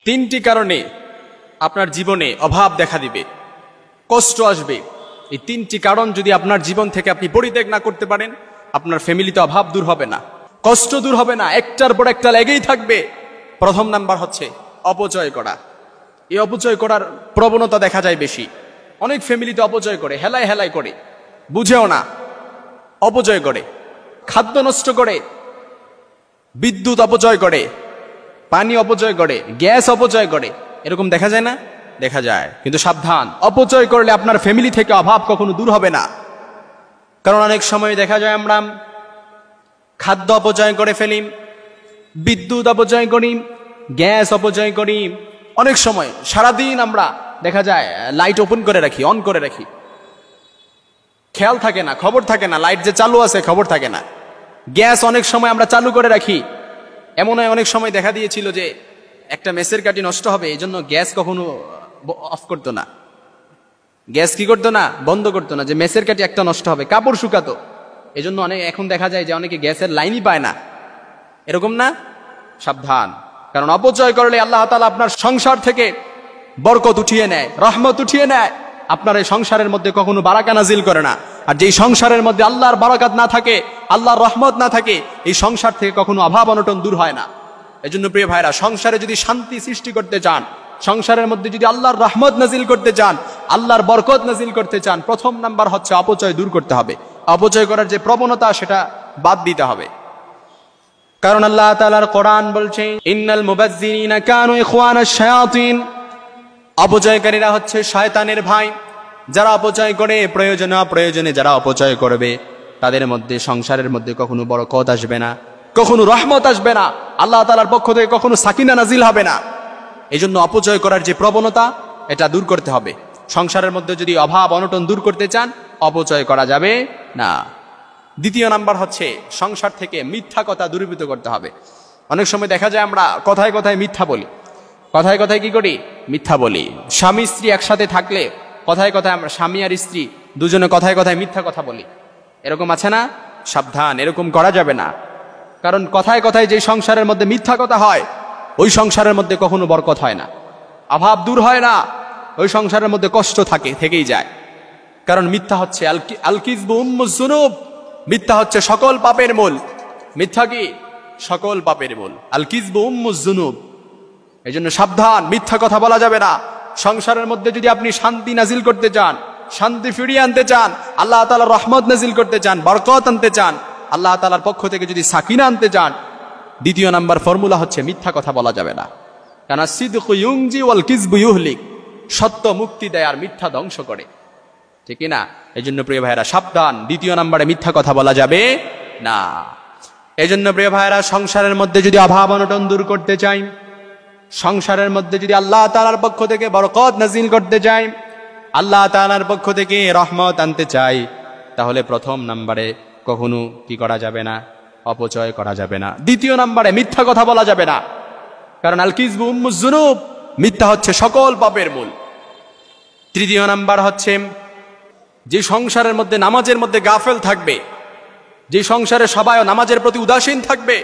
তিনটি কারণে আপনার জীবনে অভাব দেখা দিবে, কষ্ট আসবে। এই তিনটি কারণ যদি আপনার জীবন থেকে আপনি পরিত্যাগ না করতে পারেন, আপনার ফ্যামিলিতে অভাব দূর হবে না, কষ্ট দূর হবে না, একটার পর একটা লেগেই থাকবে। প্রথম নাম্বার হচ্ছে অপচয় করা। এই অপচয় করার প্রবণতা দেখা যায় বেশি। অনেক ফ্যামিলিতে অপচয় করে, হেলায় হেলায় করে, বুঝেও না, অপচয় করে, খাদ্য নষ্ট করে, বিদ্যুৎ অপচয় করে, পানি অপচয় করে, গ্যাস অপচয় করে। এরকম দেখা যায় না? দেখা যায়। কিন্তু সাবধান, অপচয় করলে আপনার ফ্যামিলি থেকে অভাব কখনো দূর হবে না। কারণ অনেক সময় দেখা যায় আমরা খাদ্য অপচয় করে ফেলি, বিদ্যুৎ অপচয় করি, গ্যাস অপচয় করি। অনেক সময় সারাদিন আমরা দেখা যায় লাইট ওপেন করে রাখি, অন করে রাখি, খেয়াল থাকে না, খবর থাকে না লাইট যে চালু আছে, খবর থাকে না। গ্যাস অনেক সময় আমরা চালু করে রাখি। এমন অনেক সময় দেখা দিয়েছিল যে একটা মেসের কাঠি নষ্ট হবে, এই জন্য গ্যাস কখনো অফ করতো না, গ্যাস কি করতো না, বন্ধ করতো না, যে মেসের কাঠি একটা নষ্ট হবে, কাপড় শুকাতো। এই জন্য অনেক এখন দেখা যায় যে অনেকে গ্যাসের লাইনই পায় না। এরকম না? সাবধান, কারণ অপচয় করলে আল্লাহ তাআলা আপনার সংসার থেকে বরকত উঠিয়ে নেয়, রহমত উঠিয়ে নেয়। আপনার এই সংসারের মধ্যে কখনো বারাকা নাজিল করে না। আর যেই সংসারের মধ্যে আল্লাহর বারাকাত না থাকে, আল্লাহর রহমত না থাকে, এই সংসার থেকে কখনো অভাব অনটন দূর হয় না। এজন্য প্রিয় ভাইরা, সংসারে যদি শান্তি সৃষ্টি করতে চান, সংসারের মধ্যে যদি আল্লাহর রহমত নাজিল করতে চান, আল্লাহর বরকত নাজিল করতে চান, প্রথম নাম্বার হচ্ছে অপচয় দূর করতে হবে। অপচয় করার যে প্রবণতা, সেটা বাদ দিতে হবে। কারণ আল্লাহ তাআলার কোরআন বলছে, ইন্নাল মুবাজ্জিরিনা কানু ইখওয়ানাশ শায়াতিন, অপচয়কারীরা হচ্ছে শয়তানের ভাই। যারা অপচয় করে, প্রয়োজনে অপ্রয়োজনে যারা অপচয় করবে, তাদের মধ্যে সংসারের মধ্যে কখনো বরকত আসবে না, কখনো রহমত আসবে না, আল্লাহ তাআলার পক্ষ থেকে কখনো সাকিনা নাজিল হবে না। এই জন্য অপচয় করার যে প্রবণতা, এটা দূর করতে হবে। সংসারের মধ্যে যদি অভাব অনটন দূর করতে চান, অপচয় করা যাবে না। দ্বিতীয় নাম্বার হচ্ছে সংসার থেকে মিথ্যা কথা দূরীভূত করতে হবে। অনেক সময় দেখা যায় আমরা কথায় কথায় মিথ্যা বলি, কথায় কথায় কি করি, মিথ্যা বলি। স্বামী স্ত্রী একসাথে থাকলে কথায় কথায় আমরা, স্বামী আর স্ত্রী দুজনে কথায় কথায় মিথ্যা কথা বলি। এরকম আছে না? সাবধান, এরকম করা যাবে না। কারণ কথায় কথায় যে সংসারের মধ্যে মিথ্যা কথা হয়, ওই সংসারের মধ্যে কখনো বরকত হয় না, অভাব দূর হয় না, ওই সংসারের মধ্যে কষ্ট থেকেই যায়। কারণ মিথ্যা হচ্ছে আল কিযবু উম্মুজ যুনুব, মিথ্যা হচ্ছে সকল পাপের মূল। মিথ্যা কি? সকল পাপের মূল। আল কিযবু উম্মুজ যুনুব। এই জন্য সাবধান, মিথ্যা কথা বলা যাবে না। সংসারের মধ্যে যদি আপনি শান্তি নাজিল করতে চান, শান্তি ফিরিয়ে আনতে চান, আল্লাহ তাআলার রহমত নাজিল করতে চান, বরকত আনতে চান, আল্লাহ তাআলার পক্ষ থেকে যদি সাকিনা আনতে চান, দ্বিতীয় নাম্বার ফর্মুলা হচ্ছে মিথ্যা কথা বলা যাবে না। কারণ সিদকু ইউনজি ওয়াল কিযবু ইউহলিক, সত্য মুক্তি দেয় আর মিথ্যা ধ্বংস করে, ঠিক না? এই জন্য প্রিয় ভাইয়েরা সাবধান, দ্বিতীয় নাম্বারে মিথ্যা কথা বলা যাবে না। এই জন্য প্রিয় ভাইয়েরা, সংসারের মধ্যে যদি অভাব অনটন দূর করতে চাই, সংসারের মধ্যে যদি আল্লাহ তাআলার পক্ষ থেকে বরকত নাজিল করতে চাই, আল্লাহ তাআলার পক্ষ থেকে রহমত আনতে চাই, তাহলে প্রথম নাম্বারে কখনো কি করা যাবে না, অপচয় করা যাবে না। দ্বিতীয় নাম্বারে মিথ্যা কথা বলা যাবে না। কারণ আল কিযবু উম্মুজ যুনুব, মিথ্যা হচ্ছে সকল পাপের মূল। তৃতীয় নাম্বার হচ্ছে যে সংসারের মধ্যে নামাজের মধ্যে গাফেল থাকবে, যে সংসারে সবাই নামাজের প্রতি উদাসীন থাকবে,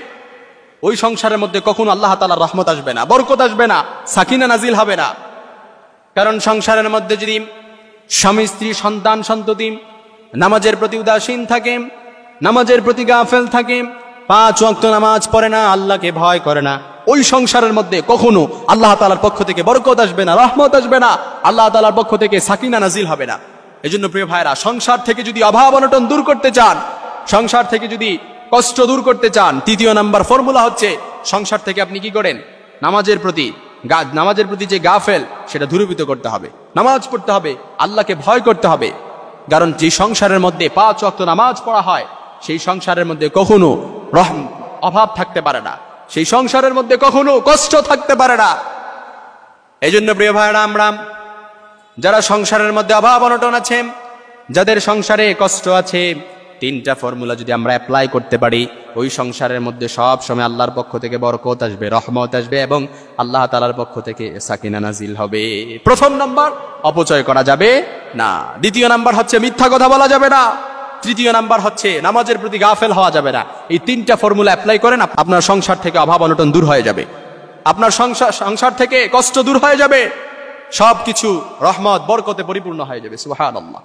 ওই সংসারের মধ্যে কখনো আল্লাহ তাআলার রহমত আসবে না, বরকত আসবে না, সাকিনা নাজিল হবে না। কারণ সংসারের মধ্যে যদি স্বামী স্ত্রী সন্তান সন্ততি নামাজের প্রতি উদাসীন থাকে, নামাজের প্রতি গাফেল থাকে, 5 ওয়াক্ত নামাজ পড়ে না, আল্লাহকে ভয় করে না, ওই সংসারের মধ্যে কখনো আল্লাহ তাআলার পক্ষ থেকে বরকত আসবে না, রহমত আসবে না, আল্লাহ তাআলার পক্ষ থেকে সাকিনা নাজিল হবে না। এজন্য প্রিয় ভাইরা, সংসার থেকে যদি অভাব অনটন দূর করতে চান, সংসার থেকে যদি কষ্ট দূর করতে চান, তৃতীয় নাম্বার ফর্মুলা হচ্ছে সংসার থেকে আপনি কি করেন, নামাজের প্রতি যে গাফেল, সেটা দূরীভূত করতে হবে, নামাজ পড়তে হবে, আল্লাহকে ভয় করতে হবে। কারণ যে সংসারের মধ্যে 5 ওয়াক্ত নামাজ পড়া হয়, সেই সংসারের মধ্যে কখনো অভাব থাকতে পারে না, সেই সংসারের মধ্যে কখনো কষ্ট থাকতে পারে না। এই জন্য প্রিয় ভাইরা, আমরা যারা সংসারের মধ্যে অভাব অনটন আছে, যাদের সংসারে কষ্ট আছে, 3টা ফর্মুলা যদি আমরা অ্যাপ্লাই করতে পারি, ওই সংসারের মধ্যে সব সময় আল্লাহর পক্ষ থেকে বরকত আসবে, রহমত আসবে এবং আল্লাহ তাআলার পক্ষ থেকে সাকিনা নাজিল হবে। প্রথম নাম্বার, অপচয় করা যাবে না। দ্বিতীয় নাম্বার হচ্ছে মিথ্যা কথা বলা যাবে না। তৃতীয় নাম্বার হচ্ছে নামাজের প্রতি গাফেল হওয়া যাবে না। এই 3টা ফর্মুলা অ্যাপ্লাই করেন, আপনার সংসার থেকে অভাব অনটন দূর হয়ে যাবে। আপনার সংসার থেকে কষ্ট দূর হয়ে যাবে, সবকিছু রহমত বরকতে পরিপূর্ণ হয়ে যাবে। সুবহানাল্লাহ।